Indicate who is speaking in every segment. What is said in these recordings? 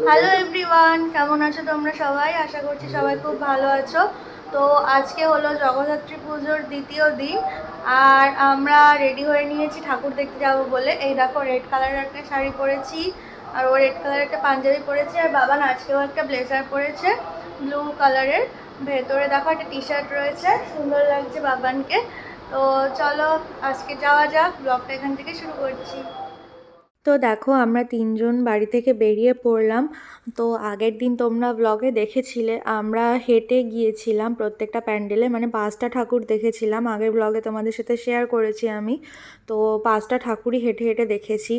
Speaker 1: Hello everyone, কেমন আছো তোমরা সবাই? আশা করছি সবাই খুব ভালো আছো। তো আজকে হলো জগদ্ধাত্রী পুজোর দ্বিতীয় দিন, আর আমরা রেডি হয়ে নিয়েছি ঠাকুর দেখতে যাব বলে। এই দেখো, রেড কালারের একটা শাড়ি পরেছি, আর ও রেড কালারের একটা পাঞ্জাবি পরেছে, আর বাবা আজকেও একটা ব্লেজার পরেছে ব্লু কালারের। ভেতরে দেখো একটা টি শার্ট রয়েছে, সুন্দর লাগছে বাবানকে। তো চলো আজকে যাওয়া যাক, ব্লগটা এখান থেকে শুরু করছি। তো দেখো, আমরা তিনজন বাড়ি থেকে বেরিয়ে পড়লাম। তো আগের দিন তোমরা ব্লগে দেখেছিলে আমরা হেঁটে গিয়েছিলাম প্রত্যেকটা প্যান্ডেলে, মানে 5টা ঠাকুর দেখেছিলাম। আগের ব্লগে তোমাদের সাথে শেয়ার করেছি আমি। তো 5টা ঠাকুরই হেঁটে হেঁটে দেখেছি।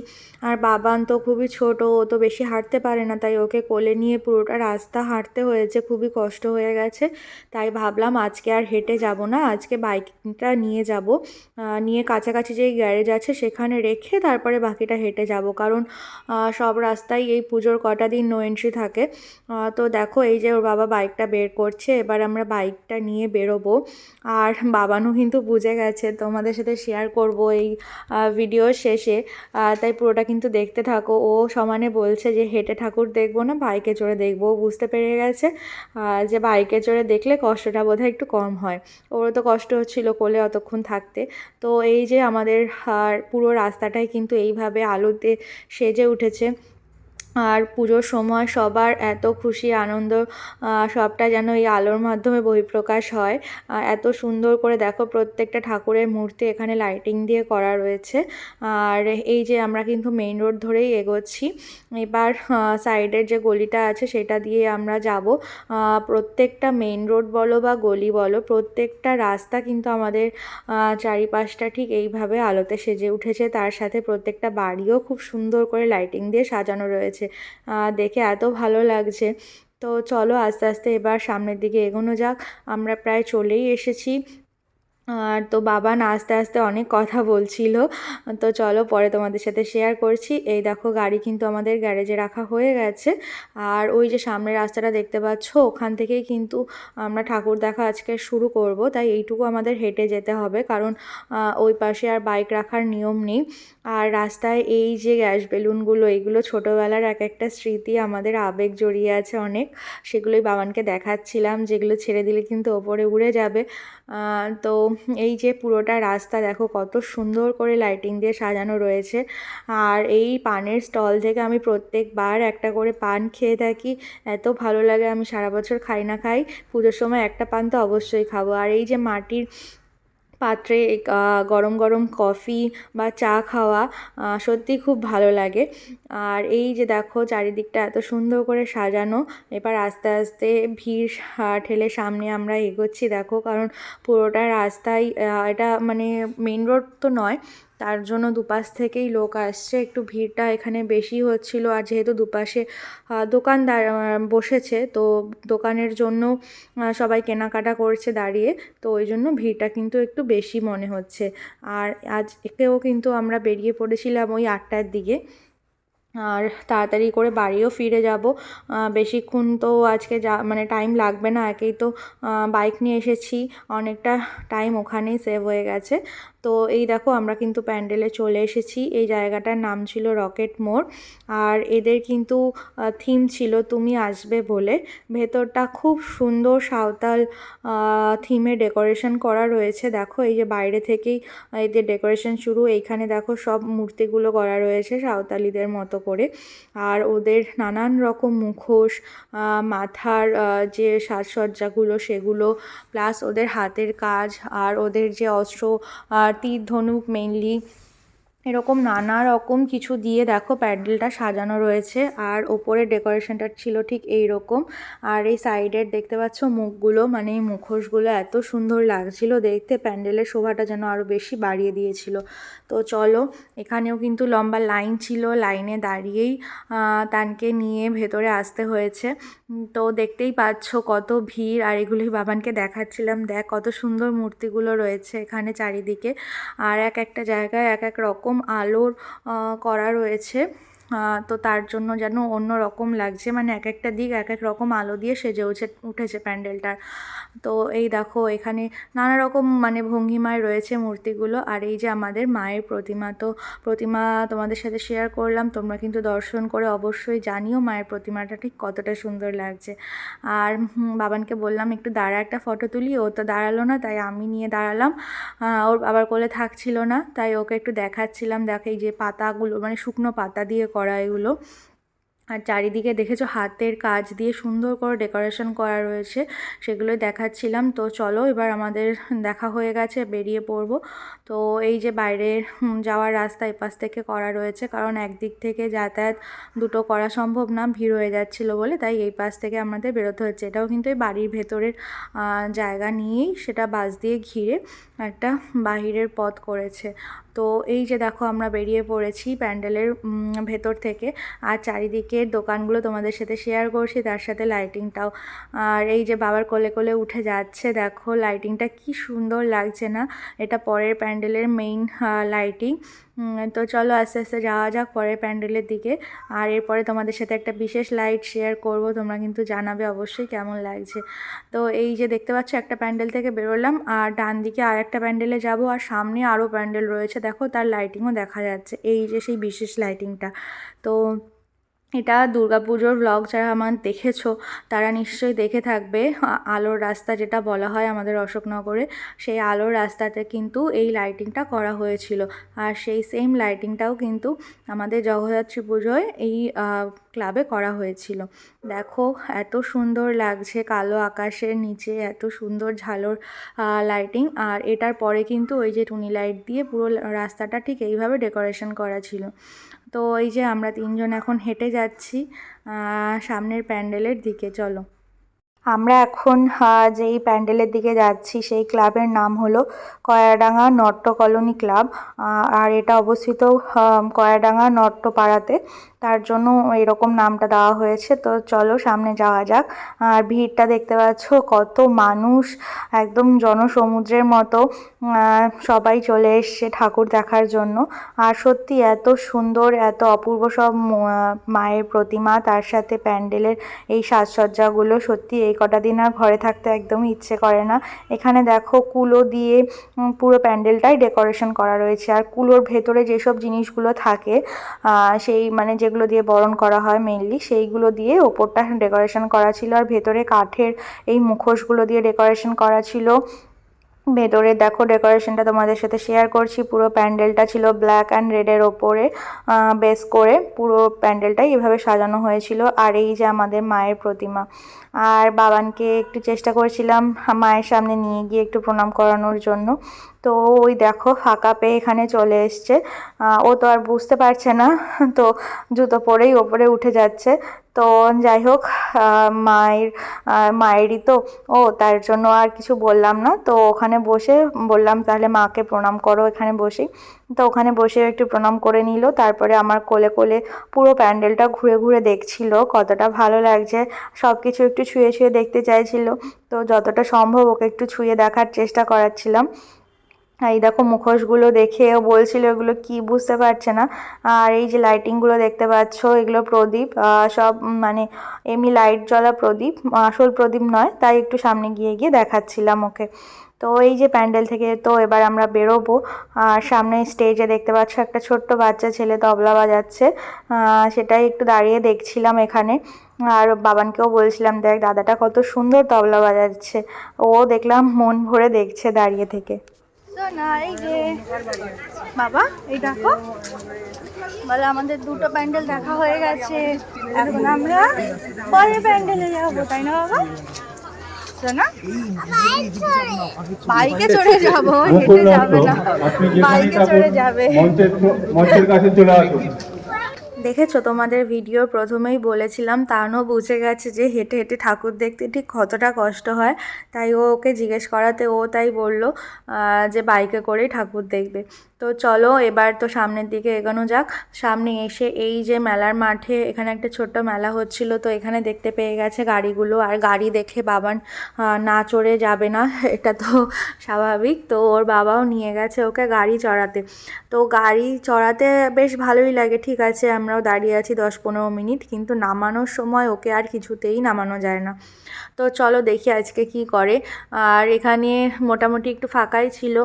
Speaker 1: আর বাবান তো খুবই ছোট, ও তো বেশি হাঁটতে পারে না, তাই ওকে কোলে নিয়ে পুরোটা রাস্তা হাঁটতে হয়েছে, খুবই কষ্ট হয়ে গেছে। তাই ভাবলাম আজকে আর হেঁটে যাব না, আজকে বাইকটা নিয়ে যাব। নিয়ে কাছাকাছি যেই গ্যারেজ আছে সেখানে রেখে তারপরে বাকিটা হেঁটে যাব, কারণ সব রাস্তায় এই পুজোর কটা দিন নো এন্ট্রি থাকে। তো দেখো, এই যে ওর বাবা বাইকটা বের করছে, এবার আমরা বাইকটা নিয়ে বেরোবো। আর বাবানও কিন্তু বুঝে গেছে, তোমাদের সাথে শেয়ার করব এই ভিডিও শেষে। তাই পুরোটা কিন্তু দেখতে থাকো। ও সমানে বলছে যে হেঁটে ঠাকুর দেখবো না, বাইকে চড়ে দেখবো। ও বুঝতে পেরে গেছে যে বাইকে চড়ে দেখলে কষ্টটা বোধহয় একটু কম হয়। ওরও তো কষ্ট হচ্ছিল কোলে অতক্ষণ থাকতে। তো এই যে আমাদের পুরো রাস্তাটাই কিন্তু এইভাবে আলোতে সেজে উঠেছে। আর পুজোর সময় সবার এত খুশি আনন্দ, সবটা যেন এই আলোর মাধ্যমে বহিঃপ্রকাশ হয়। এত সুন্দর করে দেখো, প্রত্যেকটা ঠাকুরের মূর্তি এখানে লাইটিং দিয়ে করা রয়েছে। আর এই যে আমরা কিন্তু মেইন রোড ধরেই এগোচ্ছি। এবার সাইডের যে গলিটা আছে সেটা দিয়ে আমরা যাব। প্রত্যেকটা মেইন রোড বলো বা গলি বলো, প্রত্যেকটা রাস্তা কিন্তু আমাদের চারিপাশটা ঠিক এইভাবে আলোতে সেজে উঠেছে। তার সাথে প্রত্যেকটা বাড়িও খুব সুন্দর করে লাইটিং দিয়ে সাজানো রয়েছে। দেখে এত ভালো লাগছে। তো চলো আস্তে আস্তে এবার সামনের দিকে এগোনো যাক। আমরা প্রায় চলেই এসেছি। আর তো বাবান আস্তে আস্তে অনেক কথা বলছিল। তো চলো পরে তোমাদের সাথে শেয়ার করছি। এই দেখো, গাড়ি কিন্তু আমাদের গ্যারেজে রাখা হয়ে গেছে। আর ওই যে সামনের রাস্তাটা দেখতে পাচ্ছ, ওখান থেকেই কিন্তু আমরা ঠাকুর দেখা আজকে শুরু করব। তাই এইটুকু আমাদের হেঁটে যেতে হবে, কারণ ওই পাশে আর বাইক রাখার নিয়ম নেই। আর রাস্তায় এই যে গ্যাস বেলুনগুলো, এইগুলো ছোটোবেলার এক একটা স্মৃতি, আমাদের আবেগ জড়িয়ে আছে অনেক। সেগুলোই বাবানকে দেখাচ্ছিলাম, যেগুলো ছেড়ে দিলে কিন্তু ওপরে উড়ে যাবে। তো এই যে পুরোটা রাস্তা দেখো কত সুন্দর করে লাইটিং দিয়ে সাজানো রয়েছে। আর এই পানের স্টল থেকে আমি প্রত্যেকবার একটা করে পান খেয়ে থাকি। এত ভালো লাগে, আমি সারা বছর খাই না খাই, পুজোর সময় একটা পান তো অবশ্যই খাবো। আর এই যে মাটির পাত্রে গরম গরম কফি বা চা খাওয়া সত্যিই খুব ভালো লাগে। আর এই যে দেখো, চারিদিকটা এত সুন্দর করে সাজানো। এবার আস্তে আস্তে ভিড় ঠেলে সামনে আমরা এগোচ্ছি দেখো, কারণ পুরোটা রাস্তায় এটা মানে মেন রোড তো নয়, তার জন্য দুপাশ থেকেই লোক আসছে, একটু ভিড়টা এখানে বেশি হচ্ছিল। আর যেহেতু দুপাশে দোকানদার বসেছে, তো দোকানের জন্য সবাই কেনাকাটা করছে দাঁড়িয়ে। তো ওই জন্য ভিড়টা কিন্তু একটু বেশি মনে হচ্ছে। আর আজকেও কিন্তু আমরা বেরিয়ে পড়েছিলাম ওই 8টার দিকে। আর তাড়াতাড়ি করে বাড়িও ফিরে যাব। বেশিক্ষণ তো আজকে মানে টাইম লাগবে না, একেই তো বাইক নিয়ে এসেছি, অনেকটা টাইম ওখানেই সেভ হয়ে গেছে। তো এই দেখো, আমরা কিন্তু প্যান্ডেলে চলে এসেছি। এই জায়গাটার নাম ছিল রকেট মোড়। আর এদের কিন্তু থিম ছিল তুমি আসবে বলে। ভেতরটা খুব সুন্দর সাঁওতাল থিমে ডেকোরেশন করা রয়েছে। দেখো, এই যে বাইরে থেকেই এদের ডেকোরেশন শুরু। এইখানে দেখো সব মূর্তিগুলো করা রয়েছে সাঁওতালিদের মতো করে। আর ওদের নানান রকম মুখোশ, মাথার যে সাজসজ্জাগুলো সেগুলো, প্লাস ওদের হাতের কাজ, আর ওদের যে অস্ত্র, তীর ধনুক মেইনলি, এরকম নানা রকম কিছু দিয়ে দেখো প্যান্ডেলটা সাজানো রয়েছে। আর ওপরে ডেকোরেশনটা ছিল ঠিক এই রকম। আর এই সাইডের দেখতে পাচ্ছ মুখগুলো, মানে এই মুখোশগুলো এত সুন্দর লাগছিল দেখতে, প্যান্ডেলের শোভাটা যেন আরও বেশি বাড়িয়ে দিয়েছিল। তো চলো, এখানেও কিন্তু লম্বা লাইন ছিল, লাইনে দাঁড়িয়েই তানকে নিয়ে ভেতরে আসতে হয়েছে। তো দেখতেই পাচ্ছ কত ভিড়। আর এগুলোই বাবানকে দেখাচ্ছিলাম, দেখ কত সুন্দর মূর্তিগুলো রয়েছে এখানে চারিদিকে। আর এক একটা জায়গায় এক এক রকম আলোর করা রয়েছে। তো তার জন্য যেন অন্য রকম লাগছে, মানে এক একটা দিক এক এক রকম আলো দিয়ে সেজে উঠেছে প্যান্ডেলটার। তো এই দেখো এখানে নানা রকম মানে ভঙ্গিমায় রয়েছে মূর্তিগুলো। আর এই যে আমাদের মায়ের প্রতিমা, তো প্রতিমা তোমাদের সাথে শেয়ার করলাম, তোমরা কিন্তু দর্শন করে অবশ্যই জানিও মায়ের প্রতিমাটা ঠিক কতটা সুন্দর লাগছে। আর বাবানকে বললাম একটু দাঁড়া, একটা ফটো তুলি, ও তো দাঁড়ালো না, তাই আমি নিয়ে দাঁড়ালাম। ওর বাবার কোলে থাকছিল না, তাই ওকে একটু দেখাচ্ছিলাম, দেখ এই যে পাতাগুলো মানে শুকনো পাতা দিয়ে করা এগুলো। আর চারিদিকে দেখেছো হাতের কাজ দিয়ে সুন্দর করে ডেকোরেশন করা রয়েছে, সেগুলোই দেখাচ্ছিলাম। তো চলো এবার আমাদের দেখা হয়ে গেছে, বেরিয়ে পড়বো। তো এই যে বাইরের যাওয়ার রাস্তা এপাশ থেকে করা রয়েছে, কারণ একদিক থেকে যাতায়াত দুটো করা সম্ভব না, ভিড় হয়ে যাচ্ছিলো বলে, তাই এই পাশ থেকে আমাদের বেরোতে হচ্ছে। এটাও কিন্তু এই বাড়ির ভেতরের জায়গা নিয়েই সেটা বাস দিয়ে ঘিরে একটা বাহিরের পথ করেছে। তো এই যে দেখো আমরা বেরিয়ে পড়েছি প্যান্ডেলের ভেতর থেকে, আর চারিদিকের দোকানগুলো তোমাদের সাথে শেয়ার করছি, তার সাথে লাইটিংটাও। আর এই যে বাবার কোলে কোলে উঠে যাচ্ছে, দেখো লাইটিংটা কি সুন্দর লাগছে না, এটা পরের প্যান্ডেলের মেইন লাইটিং। তো চলো আস্তে আস্তে যাওয়া যাক পরের প্যান্ডেলের দিকে। আর এরপরে তোমাদের সাথে একটা বিশেষ লাইট শেয়ার করব, তোমরা কিন্তু জানাবে অবশ্যই কেমন লাগছে। তো এই যে দেখতে পাচ্ছ একটা প্যান্ডেল থেকে বেরোলাম, আর ডান দিকে আর একটা প্যান্ডেলে যাব, আর সামনে আরও প্যান্ডেল রয়েছে, দেখো তার লাইটিংও দেখা যাচ্ছে, এই যে সেই বিশেষ লাইটিংটা। তো এটা দুর্গাপুজোর ব্লগ যারা আমার দেখেছো তারা নিশ্চয়ই দেখে থাকবে, আলোর রাস্তা যেটা বলা হয় আমাদের অশোকনগরে, সেই আলোর রাস্তাতে কিন্তু এই লাইটিংটা করা হয়েছিল। আর সেই সেম লাইটিংটাও কিন্তু আমাদের জগদ্ধাত্রী পুজোয় এই ক্লাবে করা হয়েছিল। দেখো এত সুন্দর লাগছে, কালো আকাশের নিচে এত সুন্দর ঝালোর লাইটিং। আর এটার পরে কিন্তু ওই যে টুনি লাইট দিয়ে পুরো রাস্তাটা ঠিক এইভাবে ডেকোরেশন করা ছিল। তো এই যে আমরা তিনজন এখন হেঁটে যাচ্ছি সামনের প্যান্ডেলের দিকে। চলো আমরা এখন যেই প্যান্ডেলের দিকে যাচ্ছি সেই ক্লাবের নাম হলো কয়াডাঙ্গা নট্য কলোনি ক্লাব। আর এটা অবস্থিত কয়াডাঙ্গা নট্যপাড়াতে, তার জন্য এরকম নামটা দেওয়া হয়েছে। তো চলো সামনে যাওয়া যাক। আর ভিড়টা দেখতে পাচ্ছ, কত মানুষ, একদম জনসমুদ্রের মতো সবাই চলে এসছে ঠাকুর দেখার জন্য। আর সত্যি এত সুন্দর, এত অপূর্ব সব মায়ের প্রতিমা, তার সাথে প্যান্ডেলের এই সাজসজ্জাগুলো, সত্যি এই কটা দিন আর ঘরে থাকতে একদমই ইচ্ছে করে না। এখানে দেখো কুলো দিয়ে পুরো প্যান্ডেলটাই ডেকোরেশন করা রয়েছে। আর কুলোর ভেতরে যেসব জিনিসগুলো থাকে সেই মানে যেগুলো দিয়ে বরণ করা হয় মেইনলি, সেইগুলো দিয়ে ওপরটা ডেকোরেশন করা ছিল। আর ভেতরে কাঠের এই মুখোশগুলো দিয়ে ডেকোরেশন করা ছিল। ভেতরে দেখো ডেকোরেশনটা তোমাদের সাথে শেয়ার করছি, পুরো প্যান্ডেলটা ছিল ব্ল্যাক অ্যান্ড রেডের ওপরে বেস করে পুরো প্যান্ডেলটাই এভাবে সাজানো হয়েছিল। আর এই যে আমাদের মায়ের প্রতিমা, আর বাবানকে একটু চেষ্টা করেছিলাম মায়ের সামনে নিয়ে গিয়ে একটু প্রণাম করানোর জন্য। তো ওই দেখো ফাঁকা পেয়ে এখানে চলে এসছে, ও তো আর বুঝতে পারছে না, তো জুতো পরেই ওপরে উঠে যাচ্ছে। তো যাই হোক মায়েরই তো ও, তার জন্য আর কিছু বললাম না। তো ওখানে বসে বললাম তাহলে মাকে প্রণাম করো এখানে বসেই। তো ওখানে বসে একটু প্রণাম করে নিল, তারপরে আমার কোলে কোলে পুরো প্যান্ডেলটা ঘুরে ঘুরে দেখছিল কতটা ভালো লাগছে, সব কিছু একটু ছুঁয়ে ছুঁয়ে দেখতে চাইছিল। তো যতটা সম্ভব ওকে একটু ছুঁয়ে দেখার চেষ্টা করাচ্ছিলাম। এই দেখো মুখোশগুলো দেখে ও বলছিল এগুলো কি, বুঝতে পারছে না। আর এই যে লাইটিংগুলো দেখতে পাচ্ছ, এগুলো প্রদীপ, সব মানে এমনি লাইট জ্বলা প্রদীপ, আসল প্রদীপ নয়, তাই একটু সামনে গিয়ে গিয়ে দেখাচ্ছিলাম ওকে। তো এই যে প্যান্ডেল থেকে তো এবার আমরা বেরোবো। আর সামনে স্টেজে দেখতে পাচ্ছ একটা ছোট্ট বাচ্চা ছেলে তবলা বাজাচ্ছে, সেটাই একটু দাঁড়িয়ে দেখছিলাম এখানে। আর বাবানকেও বলছিলাম দেখ দাদাটা কত সুন্দর তবলা বাজাচ্ছে, ও দেখলাম মন ভরে দেখছে দাঁড়িয়ে থেকে। না এই যে বাবা এই দেখো, বলে আমাদের দুটো প্যান্ডেল দেখা হয়ে গেছে, এখন আমরা পরের প্যান্ডেলে যাবো, তাই না বাবা? না বাইকে চড়ে যাবো, হেঁটে যাবে না, বাইকে চড়ে যাবে। দেখেছো তোমাদের ভিডিও প্রথমেই বলেছিলাম, তানও বুঝে গেছে যে হেঁটে হেঁটে ঠাকুর দেখতে ঠিক কতটা কষ্ট হয়, তাই ও ওকে জিজ্ঞেস করাতে ও তাই বলল যে বাইকে করেই ঠাকুর দেখবে। তো তো চলো এবার তো সামনের দিকে এগোনো যাক। সামনে এসে এই যে মেলার মাঠে এখানে একটা ছোট্ট মেলা হচ্ছিল, তো এখানে দেখতে পেয়ে গেছে গাড়িগুলো, আর গাড়ি দেখে বাবান না চড়ে যাবে না এটা তো স্বাভাবিক। তো ওর বাবাও নিয়ে গেছে ওকে গাড়ি চড়াতে। তো গাড়ি চড়াতে বেশ ভালোই লাগে, ঠিক আছে, আমরাও দাঁড়িয়ে আছি 10-15 মিনিট, কিন্তু নামানোর সময় ওকে আর কিছুতেই নামানো যায় না। তো চলো দেখি আজকে কি করে। আর এখানে মোটামুটি একটু ফাঁকাই ছিল,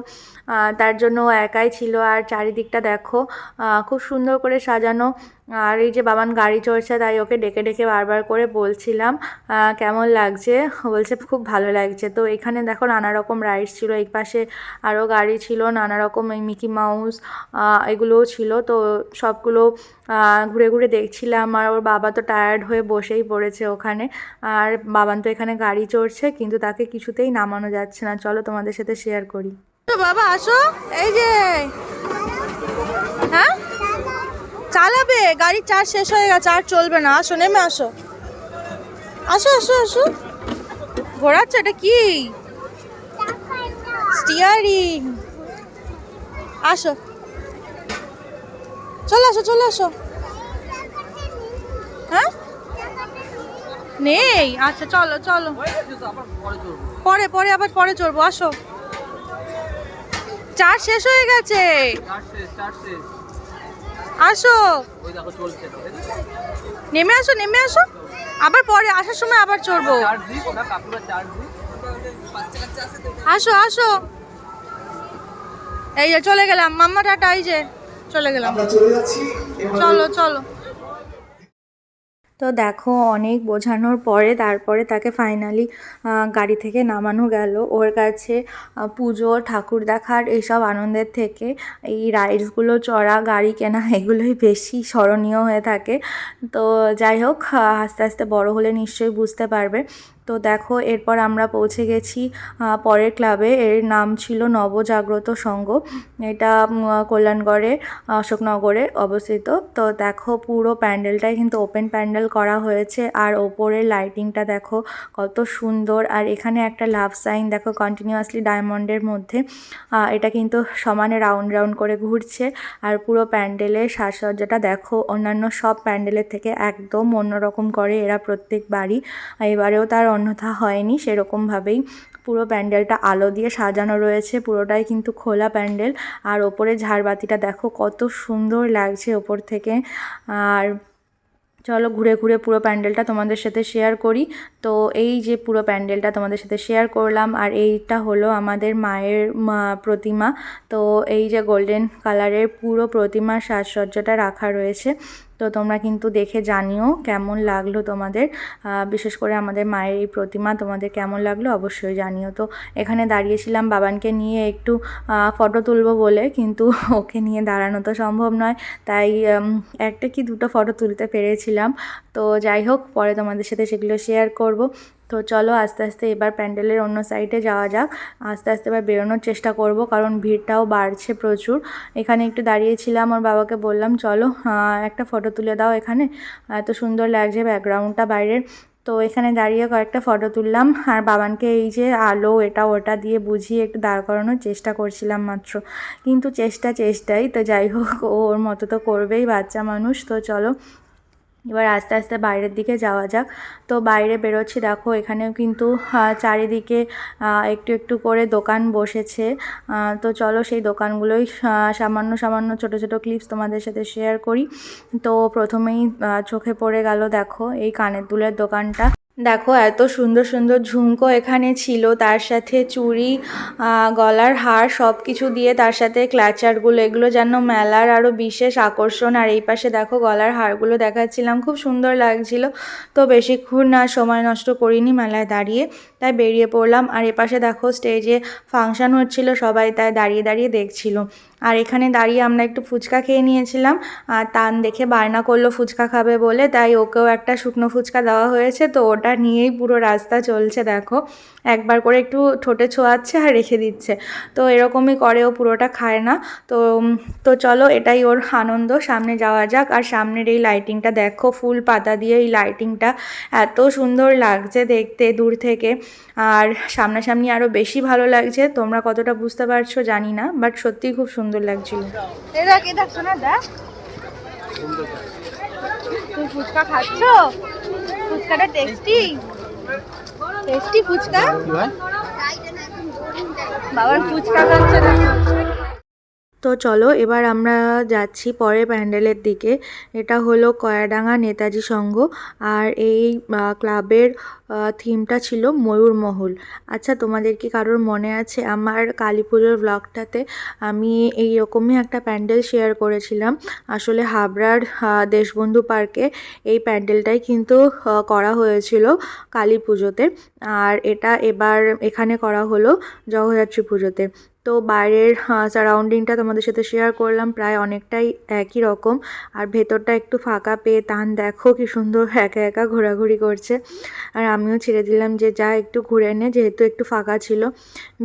Speaker 1: তার জন্য ও একাই ছিল। আর চারিদিকটা দেখো খুব সুন্দর করে সাজানো। আর এই যে বাবান গাড়ি চড়ছে, তাই ওকে ডেকে ডেকে বারবার করে বলছিলাম কেমন লাগছে, বলছে খুব ভালো লাগছে। তো এখানে দেখো নানা রকম রাইডস ছিল, এই পাশে আরও গাড়ি ছিল নানা রকম, এই মিকি মাউস এগুলোও ছিল। তো সবগুলো ঘুরে ঘুরে দেখছিলাম। আর ওর বাবা তো টায়ার্ড হয়ে বসেই পড়েছে ওখানে। আর বাবান তো এখানে গাড়ি চড়ছে, কিন্তু তাকে কিছুতেই নামানো যাচ্ছে না। চলো তোমাদের সাথে শেয়ার করি। তো বাবা আসো, এই যে হ্যাঁ চালাবে, গাড়ির চার্জ শেষ হয়ে গেছে, আর চলবে না। আসো নেমে আসো, আসো আসো আসো। ঘোরাচ্ছে, এটা কি? স্টিয়ারিং। আসো, চলে আসো চলে আসো। হ্যাঁ নেই, আচ্ছা চলো চলো, পরে পরে আবার পরে চড়বো। আসো, চার্জ শেষ হয়ে গেছে। আসো, নেমে আসো নেমে আসো, আবার পরে আসার সময় আবার চড়বো। আসো আসো, এই যে চলে গেলাম মাম্মা, টাটা, এই যে চলে গেলাম, চলো চলো। তো দেখো অনেক বোঝানোর পরে তারপরে তাকে ফাইনালি গাড়ি থেকে নামানো গেল। ওর কাছে পুজো ঠাকুর দেখার এইসব আনন্দের থেকে এই রাইডসগুলো চড়া, গাড়ি কেনা এগুলোই বেশি স্মরণীয় হয়ে থাকে। তো যাই হোক, আস্তে আস্তে বড় হলে নিশ্চয়ই বুঝতে পারবে। তো দেখো এরপর আমরা পৌঁছে গেছি পরের ক্লাবে। এর নাম ছিল নবজাগ্রত সংঘ। এটা কল্যাণগড়ে অশোকনগরে অবস্থিত। তো দেখো পুরো প্যান্ডেলটাই কিন্তু ওপেন প্যান্ডেল করা হয়েছে। আর ওপরের লাইটিংটা দেখো কত সুন্দর। আর এখানে একটা লাভ সাইন দেখো কন্টিনিউয়াসলি ডায়মন্ডের মধ্যে, এটা কিন্তু সমানে রাউন্ড রাউন্ড করে ঘুরছে। আর পুরো প্যান্ডেলের সাজসজ্জাটা দেখো অন্যান্য সব প্যান্ডেলের থেকে একদম অন্যরকম করে এরা প্রত্যেকবারই। এবারেও তার অন্যথা হয়নি, সেরকমভাবেই পুরো প্যান্ডেলটা আলো দিয়ে সাজানো রয়েছে, পুরোটাই কিন্তু খোলা প্যান্ডেল। আর ওপরে ঝাড়বাতিটা দেখো কত সুন্দর লাগছে ওপর থেকে। আর চলো ঘুরে ঘুরে পুরো প্যান্ডেলটা তোমাদের সাথে শেয়ার করি। তো এই যে পুরো প্যান্ডেলটা তোমাদের সাথে শেয়ার করলাম। আর এইটা হলো আমাদের মায়ের প্রতিমা। তো এই যে গোল্ডেন কালারের পুরো প্রতিমার সাজসজ্জাটা রাখা রয়েছে। তো তোমরা কিন্তু দেখে জানিও কেমন লাগলো তোমাদের, বিশেষ করে আমাদের মায়ের এই প্রতিমা তোমাদের কেমন লাগলো অবশ্যই জানিও। তো এখানে দাঁড়িয়েছিলাম বাবানকে নিয়ে একটু ফটো তুলবো বলে, কিন্তু ওকে নিয়ে দাঁড়ানো তো সম্ভব নয়, তাই একটা কি দুটো ফটো তুলতে পেরেছিলাম। তো যাই হোক, পরে তোমাদের সাথে সেগুলো শেয়ার করব। তো চলো আস্তে আস্তে এবার প্যান্ডেলের অন্য সাইডে যাওয়া যাক। আস্তে আস্তে এবার বেরোনোর চেষ্টা করব, কারণ ভিড়টাও বাড়ছে প্রচুর। এখানে একটু দাঁড়িয়েছিলাম, ওর বাবাকে বললাম চলো একটা ফটো তুলে দাও, এখানে এত সুন্দর লাগছে ব্যাকগ্রাউন্ডটা বাইরের। তো এখানে দাঁড়িয়ে কয়েকটা ফটো তুললাম। আর বাবানকে এই যে আলো এটা ওটা দিয়ে বুঝিয়ে একটু দাঁড় করানোর চেষ্টা করছিলাম মাত্র, কিন্তু চেষ্টাই। তো যাই হোক, ওর মতো তো করবেই, বাচ্চা মানুষ। তো চলো এবার আস্তে আস্তে বাইরের দিকে যাওয়া যাক। তো বাইরে বেরোচ্ছি, দেখো এখানেও কিন্তু চারিদিকে একটু একটু করে দোকান বসেছে। তো চলো সেই দোকানগুলোই সামান্য সামান্য ছোট ছোট ক্লিপস তোমাদের সাথে শেয়ার করি। তো প্রথমেই চোখে পড়ে গেল দেখো এই কানের দুলের দোকানটা। দেখো এত সুন্দর সুন্দর ঝুমকো এখানে ছিল, তার সাথে চুড়ি, গলার হার সব কিছু দিয়ে, তার সাথে ক্লাচারগুলো, এগুলো যেন মেলার আরও বিশেষ আকর্ষণ। আর এই পাশে দেখো গলার হারগুলো দেখাচ্ছিলাম, খুব সুন্দর লাগছিল। তো বেশিক্ষণ না সময় নষ্ট করিনি মেলায় দাঁড়িয়ে, তাই বেরিয়ে পড়লাম। আর এপাশে দেখো স্টেজে ফাংশান হচ্ছিল, সবাই তাই দাঁড়িয়ে দাঁড়িয়ে দেখছিল। আর এখানে দাঁড়িয়ে আমরা একটু ফুচকা খেয়ে নিয়েছিলাম। আর তান দেখে বায়না করলো ফুচকা খাবে বলে, তাই ওকেও একটা শুকনো ফুচকা দেওয়া হয়েছে। তো ওটা নিয়েই পুরো রাস্তা চলছে, দেখো একবার করে একটু ঠোঁটে ছোঁয়াচ্ছে আর রেখে দিচ্ছে। তো এরকমই করে, ও পুরোটা খায় না। তো তো চলো এটাই ওর আনন্দ, সামনে যাওয়া যাক। আর সামনের এই লাইটিংটা দেখো, ফুল পাতা দিয়ে এই লাইটিংটা এত সুন্দর লাগছে দেখতে দূর থেকে। আর সামনাসামনি আরও বেশি ভালো লাগছে, তোমরা কতটা বুঝতে পারছো জানি না, বাট সত্যিই খুব সুন্দর সুন্দর লাগছিল। এ দেখ শোনা দেখ, তুই ফুচকা খাচ্ছ? ফুচকাটা টেস্টি ফুচকা। বাবার ফুচকা খাচ্ছে না। তো চলো এবার আমরা যাচ্ছি পরের প্যান্ডেলের দিকে। এটা হলো কয়াডাঙ্গা নেতাজি সংঘ, আর এই ক্লাবের থিমটা ছিল ময়ূরমহল। আচ্ছা, তোমাদের কি কারোর মনে আছে আমার কালী পুজোর ব্লগটাতে আমি এই রকমই একটা প্যান্ডেল শেয়ার করেছিলাম? আসলে হাবড়ার দেশবন্ধু পার্কে এই প্যান্ডেলটাই কিন্তু করা হয়েছিল কালী পুজোতে, আর এটা এবার এখানে করা হলো জগদ্ধাত্রী পুজোতে। তো বাইরের সারাউন্ডিংটা তোমাদের সাথে শেয়ার করলাম, প্রায় অনেকটাই একই রকম। আর ভেতরটা একটু ফাঁকা পেয়ে তান দেখো কি সুন্দর একা একা ঘোরাঘুরি করছে, আর আমিও ছেড়ে দিলাম যে যা একটু ঘুরে নে, যেহেতু একটু ফাঁকা ছিল।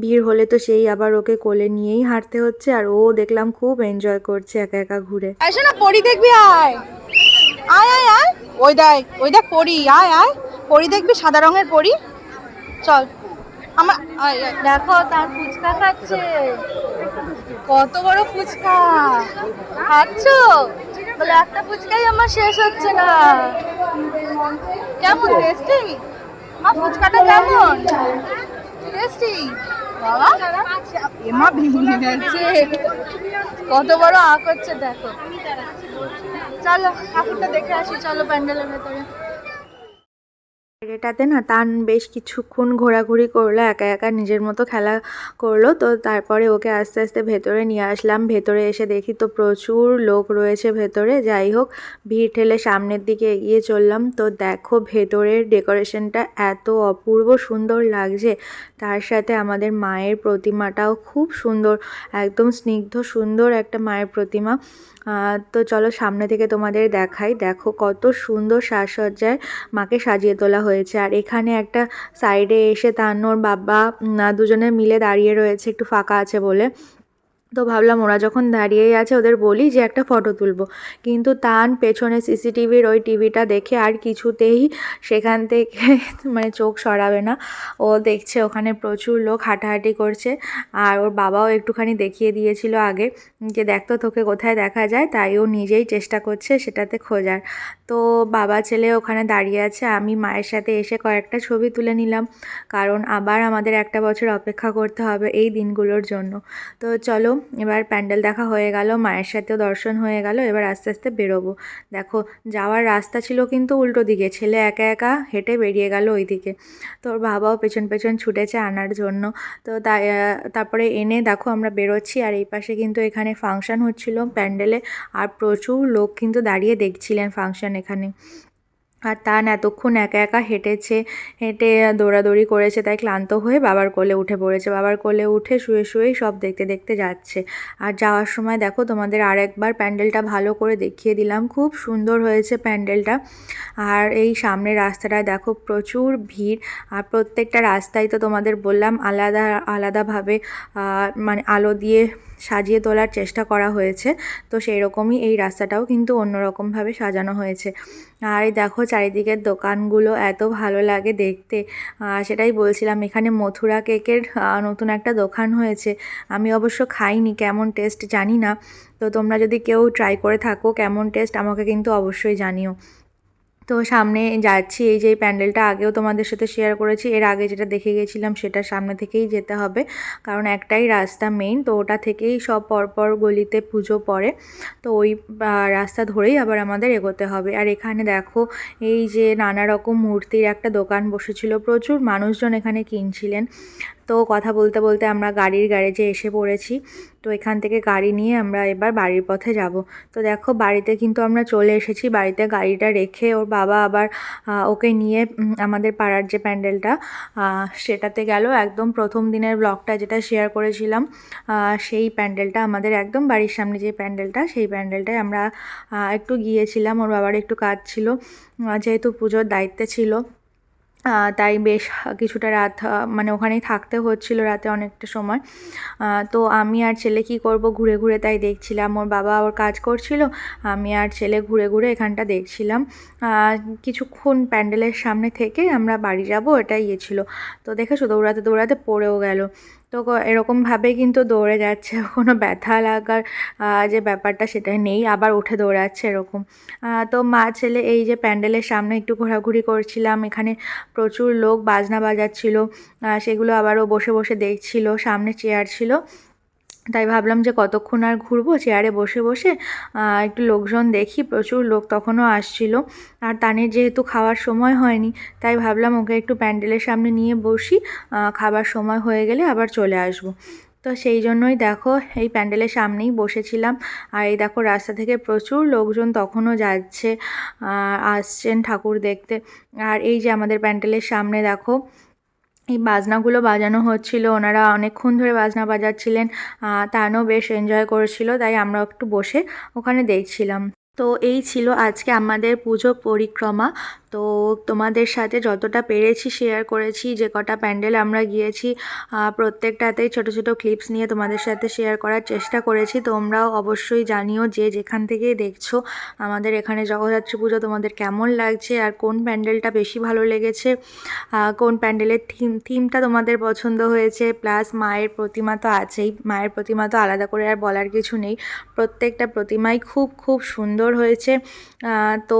Speaker 1: ভিড় হলে তো সেই আবার ওকে কোলে নিয়েই হাঁটতে হচ্ছে, আর ও দেখলাম খুব এনজয় করছে একা একা ঘুরে। আসো না, পরি দেখবি, আয় আয় আয় আয়, ওই দেখ পরি, আয় আয়, পরি দেখবি, সাদা রঙের পরি, চল। আমার দেখো তার ফুচকা খাচ্ছে, কত বড় ফুচকা খাচ্ছ, বলে একটা ফুচকাই আমার শেষ হচ্ছে না। কেমন টেস্টি মা ফুচকাটা, কেমন টেস্টি বাবা? এমা ভেঙে যাচ্ছে, কত বড় আঁক হচ্ছে দেখো। চলো ঠাকুরটা দেখে আসি, চলো প্যান্ডেলের ভেতরে। এটাতে না তান বেশ কিছুক্ষণ ঘোরাঘুরি করলো, একা একা নিজের মতো খেলা করলো। তো তারপরে ওকে আস্তে আস্তে ভেতরে নিয়ে আসলাম। ভেতরে এসে দেখি তো প্রচুর লোক রয়েছে ভেতরে। যাই হোক, ভিড় ঠেলে সামনের দিকে এগিয়ে চললাম। তো দেখো ভেতরের ডেকোরেশনটা এত অপূর্ব সুন্দর লাগছে, তার সাথে আমাদের মায়ের প্রতিমাটাও খুব সুন্দর, একদম স্নিগ্ধ সুন্দর একটা মায়ের প্রতিমা। তো চলো সামনে থেকে তোমাদের দেখাই, দেখো কত সুন্দর সাজসজ্জায় মাকে সাজিয়ে তোলা হয়েছে। আর এখানে একটা সাইডে এসে তান্নর বাবা দুজনে মিলে দাঁড়িয়ে রয়েছে, একটু ফাঁকা আছে বলে। তো ভাবলাম ওরা যখন দাঁড়িয়েই আছে ওদের বলি যে একটা ফটো তুলবো, কিন্তু তান পেছনে সিসিটিভির ওই টিভিটা দেখে আর কিছুতেই সেখান থেকে মানে চোখ সরাবে না। ও দেখছে ওখানে প্রচুর লোক হাঁটাহাঁটি করছে, আর ওর বাবাও একটুখানি দেখিয়ে দিয়েছিল আগে যে দেখতো তোকে কোথায় দেখা যায়, তাই ও নিজেই চেষ্টা করছে সেটাতে খোঁজার। তো বাবা ছেলে ওখানে দাঁড়িয়ে আছে, আমি মায়ের সাথে এসে কয়েকটা ছবি তুলে নিলাম, কারণ আবার আমাদের একটা বছর অপেক্ষা করতে হবে এই দিনগুলোর জন্য। তো চলো এবার প্যান্ডেল দেখা হয়ে গেল, মায়ের সাথেও দর্শন হয়ে গেল, এবার আস্তে আস্তে বেরোবো। দেখো যাওয়ার রাস্তা ছিল কিন্তু উল্টো দিকে, ছেলে একা একা হেঁটে বেরিয়ে গেল ওই দিকে। তো ওর বাবাও পেছন পেছন ছুটেছে আনার জন্য। তো তারপরে এনে দেখো আমরা বেরোচ্ছি, আর এই পাশে কিন্তু এখানে ফাংশন হচ্ছিল প্যান্ডেলে, আর প্রচুর লোক কিন্তু দাঁড়িয়ে দেখছিলেন ফাংশন এখানে। আর তান এতক্ষণ একা একা হেঁটেছে, হেঁটে দৌড়াদৌড়ি করেছে, তাই ক্লান্ত হয়ে বাবার কোলে উঠে পড়েছে। বাবার কোলে উঠে শুয়ে শুয়েই সব দেখতে দেখতে যাচ্ছে। আর যাওয়ার সময় দেখো তোমাদের আরেকবার প্যান্ডেলটা ভালো করে দেখিয়ে দিলাম, খুব সুন্দর হয়েছে প্যান্ডেলটা। আর এই সামনের রাস্তাটায় দেখো প্রচুর ভিড়, আর প্রত্যেকটা রাস্তায় তো তোমাদের বললাম আলাদা আলাদাভাবে মানে আলো দিয়ে সাজিয়ে তোলার চেষ্টা করা হয়েছে। তো সেই রকমই এই রাস্তাটাও কিন্তু অন্যরকমভাবে সাজানো হয়েছে। আর এই দেখো চারিদিকের দোকানগুলো এত ভালো লাগে দেখতে, সেটাই বলছিলাম। এখানে মথুরা কেকের নতুন একটা দোকান হয়েছে, আমি অবশ্য খাইনি, কেমন টেস্ট জানি না। তো তোমরা যদি কেউ ট্রাই করে থাকো কেমন টেস্ট আমাকে কিন্তু অবশ্যই জানিও। তো সামনে যাচ্ছি, এই যে এই প্যান্ডেলটা আগেও তোমাদের সাথে শেয়ার করেছি, এর আগে যেটা দেখে গেছিলাম সেটা সামনে থেকেই যেতে হবে, কারণ একটাই রাস্তা মেইন, তো ওটা থেকেই সব পরপর গলিতে পুজো পড়ে। তো ওই রাস্তা ধরেই আবার আমাদের এগোতে হবে। আর এখানে দেখো এই যে নানা রকম মূর্তির একটা দোকান বসেছিল, প্রচুর মানুষজন এখানে কিনছিলেন। তো কথা বলতে বলতে আমরা গাড়ির গ্যারেজে এসে পড়েছি। তো এখান থেকে গাড়ি নিয়ে আমরা এবার বাড়ির পথে যাব। তো দেখো বাড়িতে কিন্তু আমরা চলে এসেছি, বাড়িতে গাড়িটা রেখে ওর বাবা আবার ওকে নিয়ে আমাদের পাড়ার যে প্যান্ডেলটা সেটাতে গেল। একদম প্রথম দিনের ব্লগটা যেটা শেয়ার করেছিলাম সেই প্যান্ডেলটা, আমাদের একদম বাড়ির সামনে যে প্যান্ডেলটা, সেই প্যান্ডেলটায় আমরা একটু গিয়েছিলাম। ওর বাবার একটু কাজ ছিল, যেহেতু পুজোর দায়িত্বে ছিল, তাই বেশ কিছুটা রাত মানে ওখানেই থাকতে হচ্ছিল রাতে অনেকটা সময়। তো আমি আর ছেলে কি করব, ঘুরে ঘুরে তাই দেখছিলাম। ওর বাবা ওর কাজ করছিল, আমি আর ছেলে ঘুরে ঘুরে এখানটা দেখছিলাম। কিছুক্ষণ প্যান্ডেলের সামনে থেকে আমরা বাড়ি যাব এটাই ইয়ে ছিল। তো দেখেছো দৌড়াতে দৌড়াতে পড়েও গেল। তো এরকমভাবে কিন্তু দৌড়ে যাচ্ছে, কোনো ব্যথা লাগার যে ব্যাপারটা সেটা নেই, আবার উঠে দৌড়াচ্ছে এরকম। তো মা ছেলে এই যে প্যান্ডেলের সামনে একটু ঘোরাঘুরি করছিলাম, এখানে প্রচুর লোক বাজনা বাজাচ্ছিল, সেগুলো আবারও বসে বসে দেখছিল, সামনে চেয়ার ছিল, তাই ভাবলাম যে কতক্ষণ আর ঘুরবো, চেয়ারে বসে বসে একটু লোকজন দেখি। প্রচুর লোক তখনও আসছিল, আর তানের যেহেতু খাওয়ার সময় হয়নি, তাই ভাবলাম ওকে একটু প্যান্ডেলের সামনে নিয়ে বসি, খাবার সময় হয়ে গেলে আবার চলে আসবো। তো সেই জন্যই দেখো এই প্যান্ডেলের সামনেই বসেছিলাম। আর এই দেখো রাস্তা থেকে প্রচুর লোকজন তখনও যাচ্ছে, আসছেন ঠাকুর দেখতে। আর এই যে আমাদের প্যান্ডেলের সামনে দেখো এই বাজনাগুলো বাজানো হচ্ছিল, ওনারা অনেকক্ষণ ধরে বাজনা বাজাচ্ছিলেন, তানও বেশ এনজয় করেছিল, তাই আমরা একটু বসে ওখানে দেখছিলাম। তো এই ছিল আজকে আমাদের পুজো পরিক্রমা। তো তোমাদের সাথে যতটা পেরেছি শেয়ার করেছি, যে কটা প্যান্ডেল আমরা গিয়েছি প্রত্যেকটাতেই ছোট ছোট ক্লিপস নিয়ে তোমাদের সাথে শেয়ার করার চেষ্টা করেছি। তোমরাও অবশ্যই জানিও যে যেখান থেকেই দেখছো আমাদের এখানে জগদ্ধাত্রী পুজো তোমাদের কেমন লাগছে, আর কোন প্যান্ডেলটা বেশি ভালো লেগেছে, কোন প্যান্ডেলের থিমটা তোমাদের পছন্দ হয়েছে। প্লাস মায়ের প্রতিমা তো আছেই, মায়ের প্রতিমা তো আলাদা করে আর বলার কিছু নেই, প্রত্যেকটা প্রতিমাই খুব খুব সুন্দর হয়েছে। তো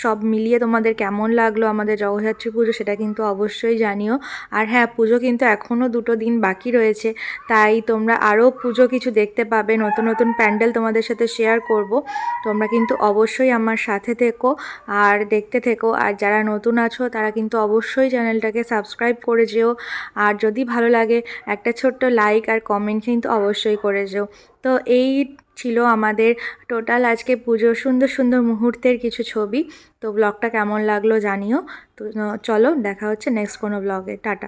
Speaker 1: সব মিলিয়ে তোমাদের কেমন লাগলো আমাদের জগদ্ধাত্রী পুজো সেটা কিন্তু অবশ্যই জানিও। আর হ্যাঁ, পুজো কিন্তু এখনও 2 দিন বাকি রয়েছে, তাই তোমরা আরও পুজো কিছু দেখতে পাবে, নতুন নতুন প্যান্ডেল তোমাদের সাথে শেয়ার করব। তোমরা কিন্তু অবশ্যই আমার সাথে থেকো আর দেখতে থেকো। আর যারা নতুন আছো তারা কিন্তু অবশ্যই চ্যানেলটাকে সাবস্ক্রাইব করে যেও, আর যদি ভালো লাগে একটা ছোট্ট লাইক আর কমেন্ট কিন্তু অবশ্যই করে যেও। তো এই ছিল আমাদের টোটাল আজকে পুজোর সুন্দর সুন্দর মুহূর্তের কিছু ছবি। তো ব্লগটা কেমন লাগলো জানিও। তো চলো দেখা হচ্ছে নেক্সট কোনো ব্লগে। টাটা।